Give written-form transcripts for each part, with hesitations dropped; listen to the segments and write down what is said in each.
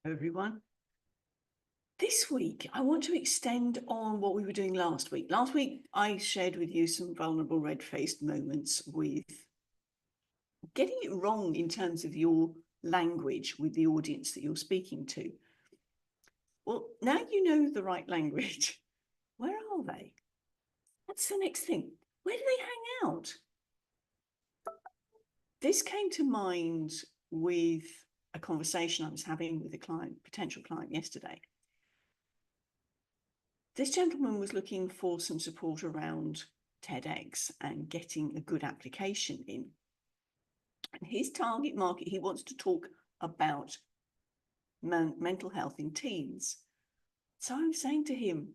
Everyone. This week, I want to extend on what we were doing last week. Last week, I shared with you some vulnerable red-faced moments with getting it wrong in terms of your language with the audience that you're speaking to. Well, now you know the right language. Where are they? What's the next thing? Where do they hang out? This came to mind with a conversation I was having with a potential client yesterday. This gentleman was looking for some support around TEDx and getting a good application in. And his target market, he wants to talk about mental health in teens. So I was saying to him,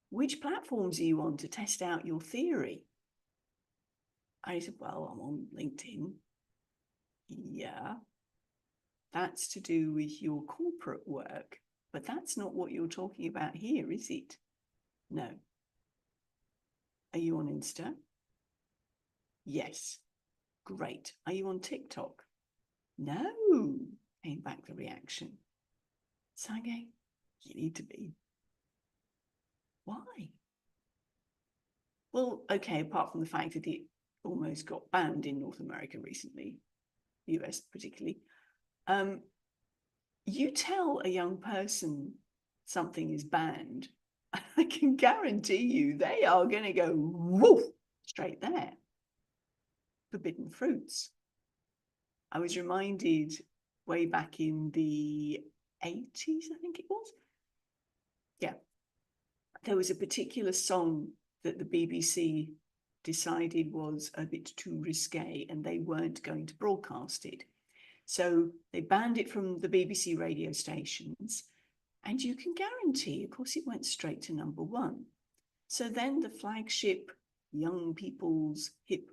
which platforms are you on to test out your theory? And he said, well, I'm on LinkedIn. Yeah, that's to do with your corporate work, but that's not what you're talking about here, is it? No. Are you on Insta? Yes. Great. Are you on TikTok? No, came back the reaction. So I'm going, you need to be. Why? Well, okay, apart from the fact that it almost got banned in North America recently, US particularly, you tell a young person something is banned, I can guarantee you they are going to go woof straight there. Forbidden fruits. I was reminded way back in the 80s, I think it was. Yeah. There was a particular song that the BBC decided was a bit too risque and they weren't going to broadcast it. So they banned it from the BBC radio stations. And you can guarantee, of course, it went straight to number one. So then the flagship young people's hip,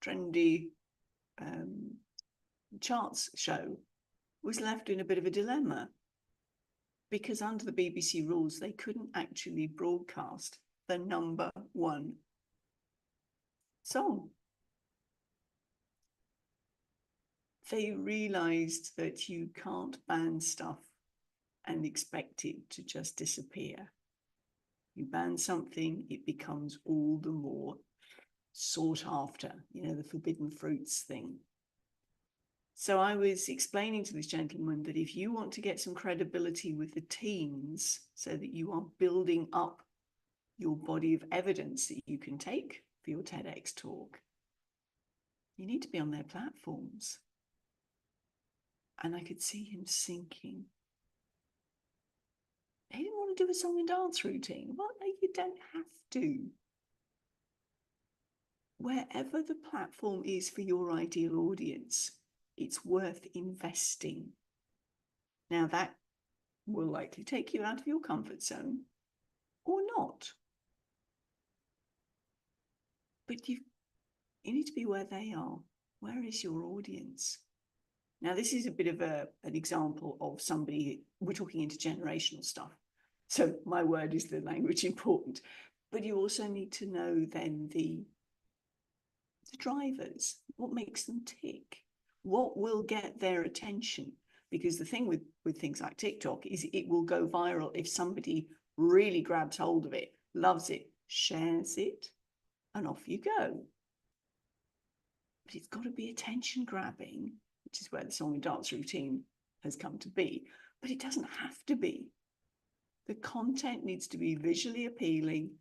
trendy charts show was left in a bit of a dilemma because under the BBC rules, they couldn't actually broadcast the number one song. They realized that you can't ban stuff and expect it to just disappear. You ban something, it becomes all the more sought after, the forbidden fruits thing. So I was explaining to this gentleman that if you want to get some credibility with the teens so that you are building up your body of evidence that you can take for your TEDx talk, you need to be on their platforms. And I could see him sinking. He didn't want to do a song and dance routine. Well, no, you don't have to. Wherever the platform is for your ideal audience, it's worth investing. Now, that will likely take you out of your comfort zone or not. But you need to be where they are. Where is your audience? Now, this is a bit of an example of somebody, we're talking intergenerational stuff. So my word is the language important. But you also need to know then the drivers, what makes them tick, what will get their attention. Because the thing with things like TikTok is it will go viral if somebody really grabs hold of it, loves it, shares it, and off you go. But it's got to be attention grabbing, which is where the song and dance routine has come to be. But it doesn't have to be. The content needs to be visually appealing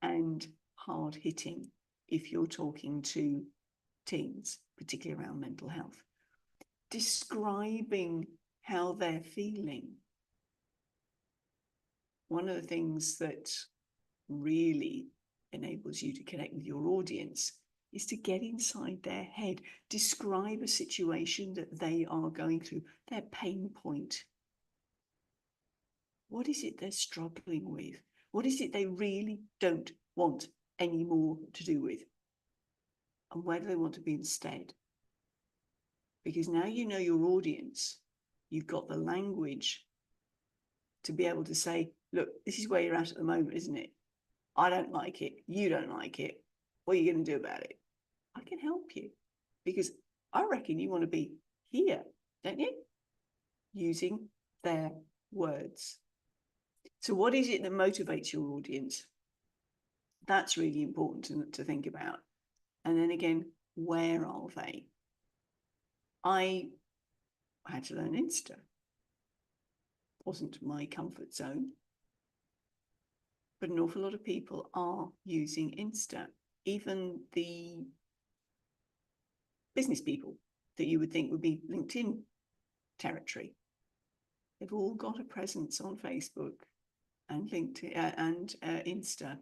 and hard hitting if you're talking to teens, particularly around mental health. Describing how they're feeling. One of the things that really enables you to connect with your audience is to get inside their head, describe a situation that they are going through, their pain point. What is it they're struggling with? What is it they really don't want any more to do with? And where do they want to be instead? Because now you know your audience, you've got the language to be able to say, look, this is where you're at the moment, isn't it? I don't like it. You don't like it. What are you going to do about it? I can help you because I reckon you want to be here, don't you? Using their words. So what is it that motivates your audience? That's really important to think about. And then again, where are they? I had to learn Insta. Wasn't my comfort zone. But an awful lot of people are using Insta. Even the business people that you would think would be LinkedIn territory. They've all got a presence on Facebook and LinkedIn and Insta.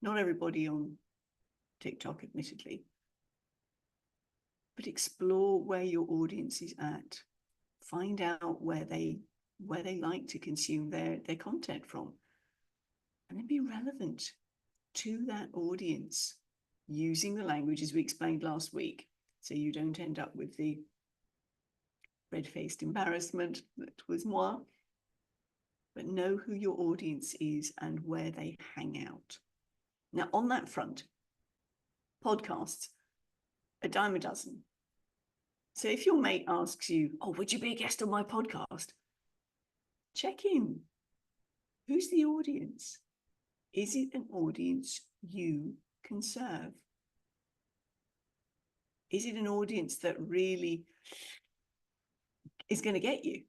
Not everybody on TikTok, admittedly. But explore where your audience is at. Find out where they like to consume their content from. And then be relevant to that audience using the language as we explained last week. So you don't end up with the red-faced embarrassment that was moi. But know who your audience is and where they hang out. Now, on that front, podcasts, a dime a dozen. So if your mate asks you, oh, would you be a guest on my podcast? Check in. Who's the audience? Is it an audience you can serve? Is it an audience that really is going to get you?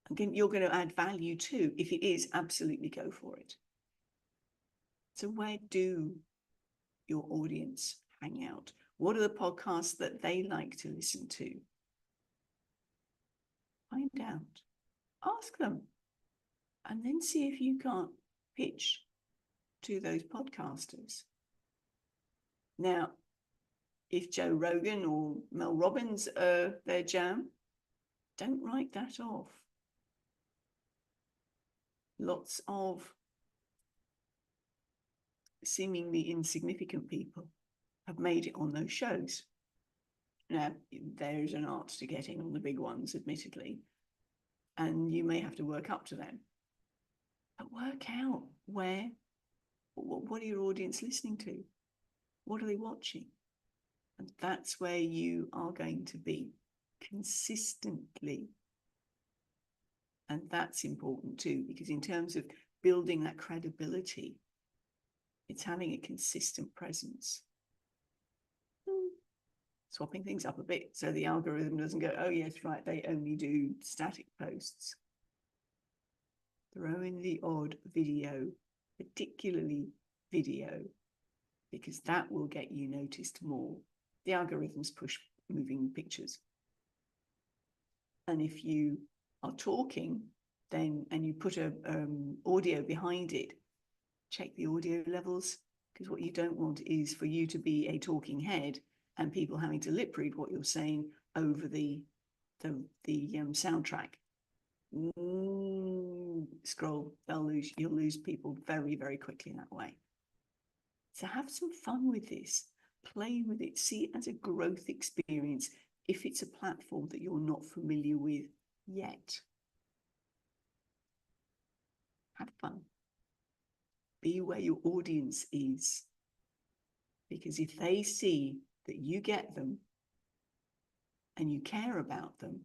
And you're going to add value to? If it is, absolutely go for it. So where do your audience hang out? What are the podcasts that they like to listen to? Find out. Ask them. And then see if you can't pitch to those podcasters. Now, if Joe Rogan or Mel Robbins are their jam, don't write that off. Lots of seemingly insignificant people have made it on those shows. Now, there's an art to getting on the big ones, admittedly, and you may have to work up to them. But work out what are your audience listening to? What are they watching? And that's where you are going to be consistently. And that's important too, because in terms of building that credibility, it's having a consistent presence. Swapping things up a bit so the algorithm doesn't go, oh yes, right, they only do static posts. Throw in the odd video, particularly video, because that will get you noticed more. The algorithms push moving pictures. And if you are talking, then and you put a audio behind it, check the audio levels, because what you don't want is for you to be a talking head and people having to lip read what you're saying over the soundtrack. Scroll, you'll lose people very, very quickly that way. So have some fun with this, play with it, see it as a growth experience if it's a platform that you're not familiar with yet. Have fun. Be where your audience is. Because if they see that you get them and you care about them,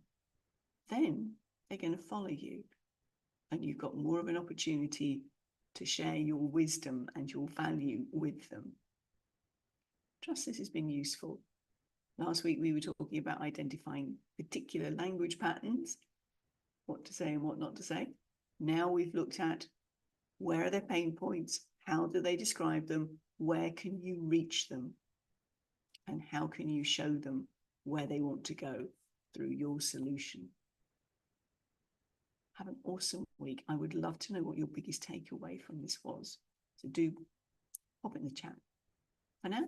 then they're going to follow you. And you've got more of an opportunity to share your wisdom and your value with them. Trust this has been useful. Last week we were talking about identifying particular language patterns, what to say and what not to say. Now we've looked at where are their pain points, how do they describe them, where can you reach them, and how can you show them where they want to go through your solution. Have an awesome week. I would love to know what your biggest takeaway from this was. So do pop it in the chat. For now,